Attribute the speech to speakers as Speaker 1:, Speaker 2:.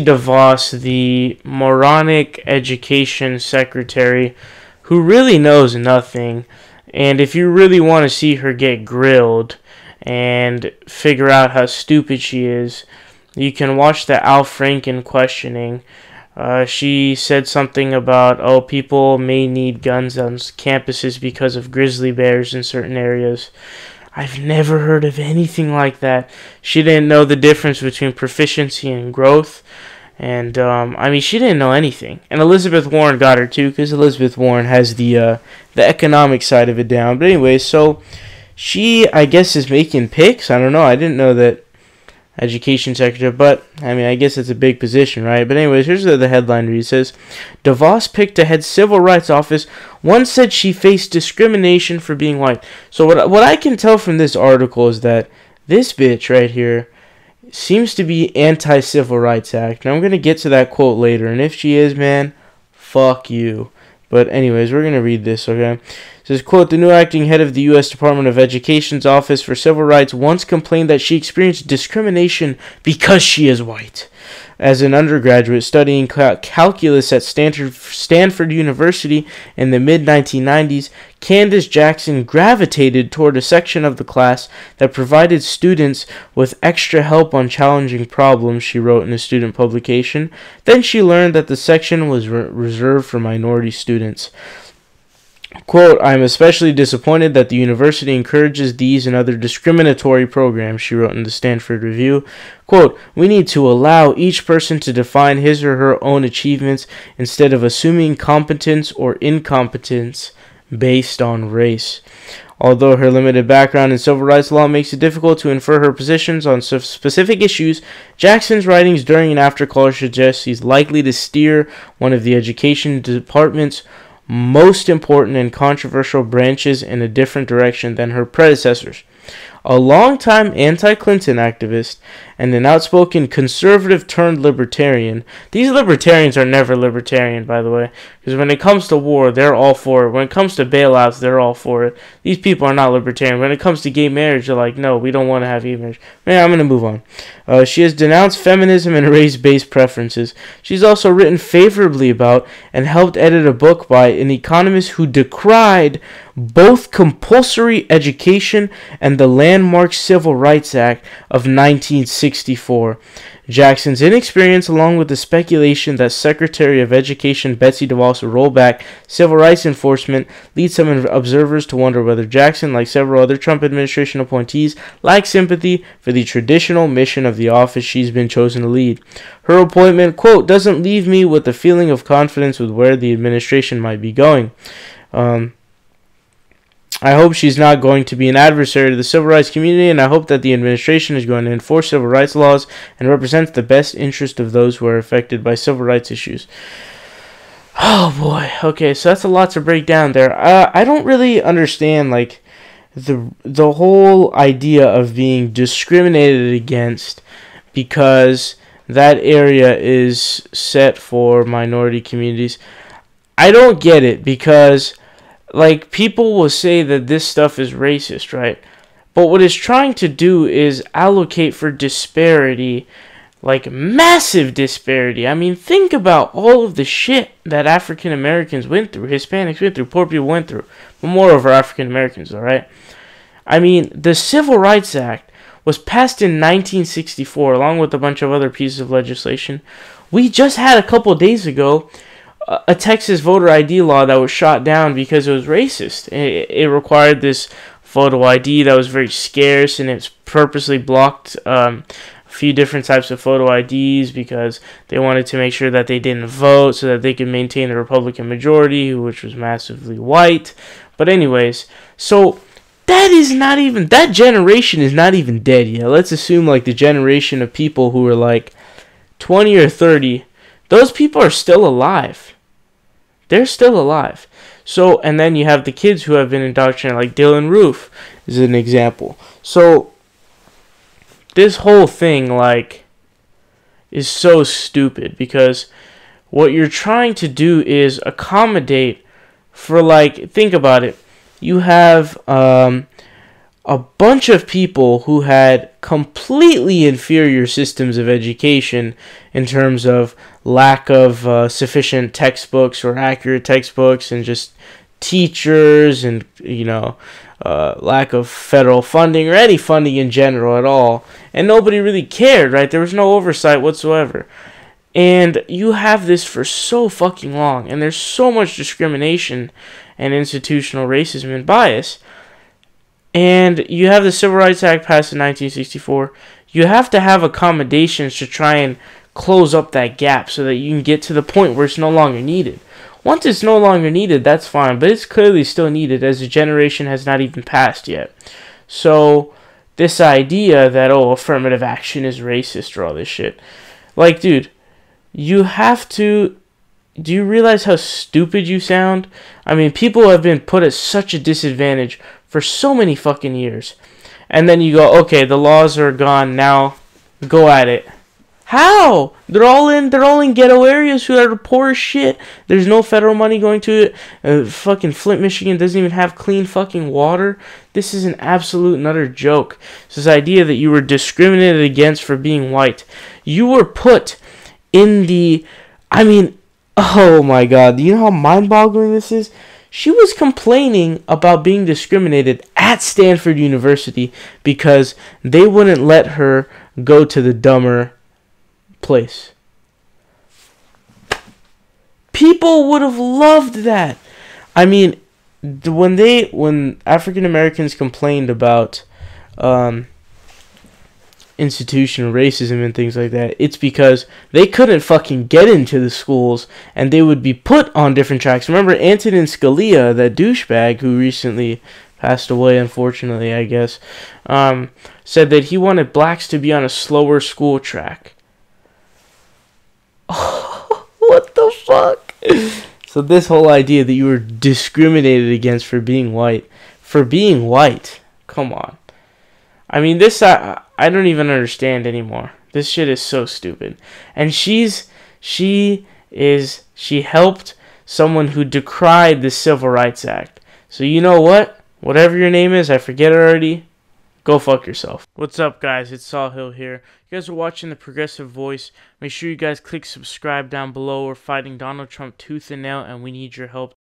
Speaker 1: DeVos, the moronic education secretary, who really knows nothing. And if you really want to see her get grilled and figure out how stupid she is, you can watch the Al Franken questioning. She said something about, oh, people may need guns on campuses because of grizzly bears in certain areas. I've never heard of anything like that. She didn't know the difference between proficiency and growth. And, she didn't know anything. And Elizabeth Warren got her, too, because Elizabeth Warren has the economic side of it down. But anyway, so she, I guess, is making picks. I don't know. I didn't know that education secretary, but, I guess it's a big position, right? But anyways, here's the headline read. It says, DeVos picked to head civil rights office. One said she faced discrimination for being white. So what I can tell from this article is that this bitch right here seems to be anti-Civil Rights Act. And I'm going to get to that quote later. And if she is, man, fuck you. But anyways, we're going to read this, okay? It says, quote, the new acting head of the U.S. Department of Education's Office for Civil Rights once complained that she experienced discrimination because she is white. As an undergraduate studying calculus at Stanford University in the mid-1990s, Candace Jackson gravitated toward a section of the class that provided students with extra help on challenging problems, she wrote in a student publication. Then she learned that the section was reserved for minority students. Quote, I am especially disappointed that the university encourages these and other discriminatory programs, she wrote in the Stanford Review. Quote, we need to allow each person to define his or her own achievements instead of assuming competence or incompetence based on race. Although her limited background in civil rights law makes it difficult to infer her positions on specific issues, Jackson's writings during and after college suggest she's likely to steer one of the education department's most important and controversial branches in a different direction than her predecessors. A longtime anti-Clinton activist and an outspoken conservative-turned-libertarian. These libertarians are never libertarian, by the way, because when it comes to war, they're all for it. When it comes to bailouts, they're all for it. These people are not libertarian. When it comes to gay marriage, they're like, no, we don't want to have gay marriage. Man, I'm going to move on. She has denounced feminism and race-based preferences. She's also written favorably about and helped edit a book by an economist who decried both compulsory education and the landmark Civil Rights Act of 1964. Jackson's inexperience, along with the speculation that Secretary of Education Betsy Devos will roll back civil rights enforcement, leads some observers to wonder whether Jackson, like several other Trump administration appointees, lacks sympathy for the traditional mission of the office she's been chosen to lead. Her appointment, quote, doesn't leave me with a feeling of confidence with where the administration might be going. I hope she's not going to be an adversary to the civil rights community, and I hope that the administration is going to enforce civil rights laws and represents the best interest of those who are affected by civil rights issues. Oh boy. Okay, so that's a lot to break down there. I don't really understand like the whole idea of being discriminated against because that area is set for minority communities. I don't get it because like, people will say that this stuff is racist, right? But what it's trying to do is allocate for disparity, like massive disparity. I mean, think about all of the shit that African Americans went through, Hispanics went through, poor people went through. But moreover, African Americans, all right? I mean, the Civil Rights Act was passed in 1964, along with a bunch of other pieces of legislation. We just had a couple days ago a Texas voter ID law that was shot down because it was racist. It required this photo ID that was very scarce, and it's purposely blocked a few different types of photo IDs because they wanted to make sure that they didn't vote so that they could maintain the Republican majority, which was massively white. But anyways, so that generation is not even dead yet. Let's assume like the generation of people who are like 20 or 30, those people are still alive. They're still alive. So, and then you have the kids who have been indoctrinated, like Dylan Roof is an example. So, this whole thing, like, is so stupid because what you're trying to do is accommodate for, like, think about it. You have a bunch of people who had completely inferior systems of education in terms of lack of sufficient textbooks or accurate textbooks, and just teachers, and lack of federal funding or any funding in general at all, and nobody really cared, right? There was no oversight whatsoever. And you have this for so fucking long, and there's so much discrimination and institutional racism and bias. And you have the Civil Rights Act passed in 1964. You have to have accommodations to try and close up that gap so that you can get to the point where it's no longer needed. Once it's no longer needed, that's fine, but it's clearly still needed, as a generation has not even passed yet. So this idea that, affirmative action is racist or all this shit, like, dude, you have to... Do you realize how stupid you sound? I mean, people have been put at such a disadvantage for so many fucking years. And then you go, okay, the laws are gone, now go at it. How? They're all in ghetto areas who are poor as shit. There's no federal money going to it. Fucking Flint, Michigan doesn't even have clean fucking water. This is an absolute and utter joke. It's this idea that you were discriminated against for being white. You were put in the... I mean, oh my god, do you know how mind-boggling this is? She was complaining about being discriminated at Stanford University because they wouldn't let her go to the dumber place. People would have loved that. I mean, when African Americans complained about institutional racism and things like that, it's because they couldn't fucking get into the schools, and they would be put on different tracks. Remember Antonin Scalia, that douchebag who recently passed away, unfortunately, I guess, said that he wanted blacks to be on a slower school track. What the fuck? So this whole idea that you were discriminated against for being white, come on. I mean, this, I don't even understand anymore. This shit is so stupid. And she helped someone who decried the Civil Rights Act. So you know what? Whatever your name is, I forget it already. Go fuck yourself. What's up, guys? It's Saul Hill here. You guys are watching The Progressive Voice. Make sure you guys click subscribe down below. We're fighting Donald Trump tooth and nail, and we need your help.